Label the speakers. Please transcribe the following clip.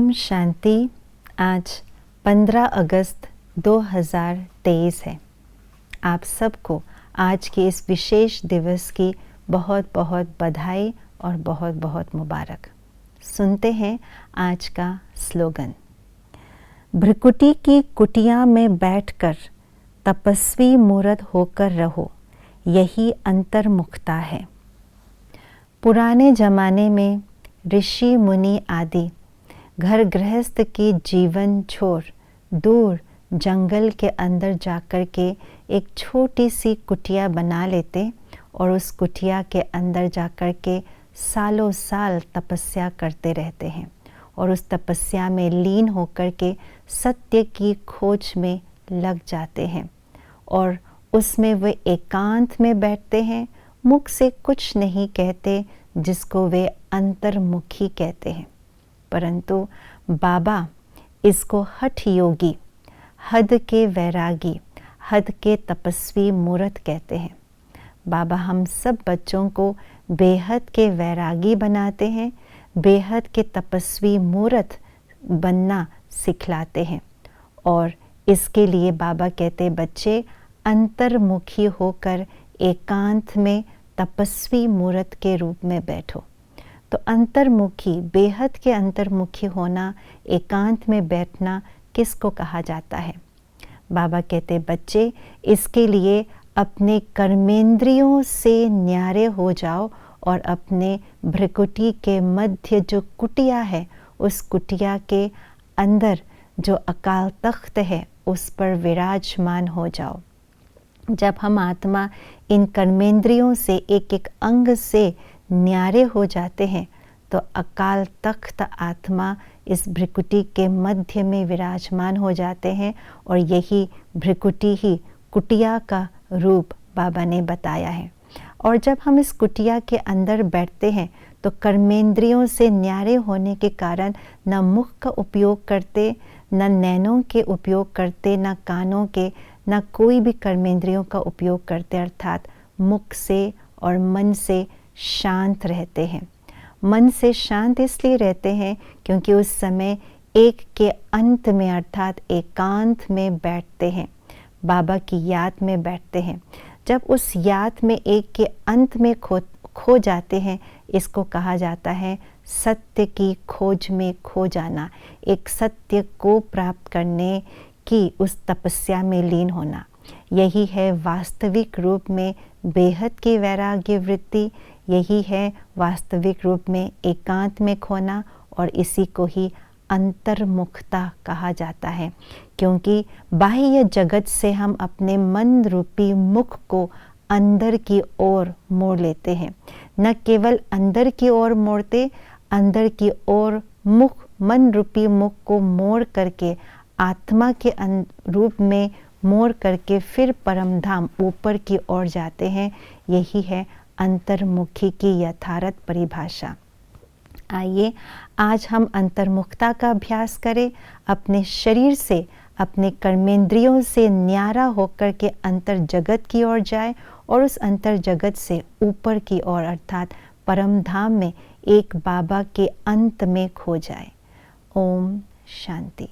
Speaker 1: ओम शांति। आज 15 अगस्त 2023 है। आप सबको आज के इस विशेष दिवस की बहुत बहुत बधाई और बहुत बहुत मुबारक। सुनते हैं आज का स्लोगन। भ्रिकुटी की कुटिया में बैठकर तपस्वी मूर्त होकर रहो, यही अंतर्मुखता है। पुराने ज़माने में ऋषि मुनि आदि घर गृहस्थ की जीवन छोड़ दूर जंगल के अंदर जाकर के एक छोटी सी कुटिया बना लेते और उस कुटिया के अंदर जाकर के सालों साल तपस्या करते रहते हैं और उस तपस्या में लीन होकर के सत्य की खोज में लग जाते हैं और उसमें वे एकांत में बैठते हैं, मुख से कुछ नहीं कहते, जिसको वे अंतर्मुखी कहते हैं। परंतु बाबा इसको हठ योगी, हद के वैरागी, हद के तपस्वी मूर्त कहते हैं। बाबा हम सब बच्चों को बेहद के वैरागी बनाते हैं, बेहद के तपस्वी मूर्त बनना सिखलाते हैं और इसके लिए बाबा कहते बच्चे अंतर्मुखी होकर एकांत में तपस्वी मूर्त के रूप में बैठो। तो अंतर्मुखी, बेहद के अंतर्मुखी होना, एकांत में बैठना किसको कहा जाता है? बाबा कहते बच्चे इसके लिए अपने कर्मेंद्रियों से न्यारे हो जाओ और अपने भ्रिकुटी के मध्य जो कुटिया है उस कुटिया के अंदर जो अकाल तख्त है उस पर विराजमान हो जाओ। जब हम आत्मा इन कर्मेंद्रियों से एक एक अंग से न्यारे हो जाते हैं तो अकाल तख्त आत्मा इस भ्रिकुटी के मध्य में विराजमान हो जाते हैं और यही भ्रिकुटी ही कुटिया का रूप बाबा ने बताया है। और जब हम इस कुटिया के अंदर बैठते हैं तो कर्मेंद्रियों से न्यारे होने के कारण न मुख का उपयोग करते, न नैनों के उपयोग करते, न कानों के, न कोई भी कर्मेंद्रियों का उपयोग करते, अर्थात मुख से और मन से शांत रहते हैं। मन से शांत इसलिए रहते हैं क्योंकि उस समय एक के अंत में अर्थात एकांत में बैठते हैं, बाबा की याद में बैठते हैं। जब उस याद में एक के अंत में खो जाते हैं, इसको कहा जाता है सत्य की खोज में खो जाना, एक सत्य को प्राप्त करने की उस तपस्या में लीन होना। यही है वास्तविक रूप में बेहद की वैराग्य वृत्ति, यही है वास्तविक रूप में एकांत में खोना और इसी को ही अंतर्मुखता कहा जाता है। क्योंकि बाह्य जगत से हम अपने मन रूपी मुख को अंदर की ओर मोड़ लेते हैं। न केवल अंदर की ओर मोड़ते, अंदर की ओर मुख, मन रूपी मुख को मोड़ करके आत्मा के रूप में मोड़ करके फिर परम धाम ऊपर की ओर जाते हैं। यही है अंतर्मुखी की यथार्थ परिभाषा। आइए आज हम अंतर्मुखता का अभ्यास करें, अपने शरीर से, अपने कर्मेंद्रियों से न्यारा होकर के अंतर जगत की ओर जाए और उस अंतर जगत से ऊपर की ओर अर्थात परम धाम में एक बाबा के अंत में खो जाए। ओम शांति।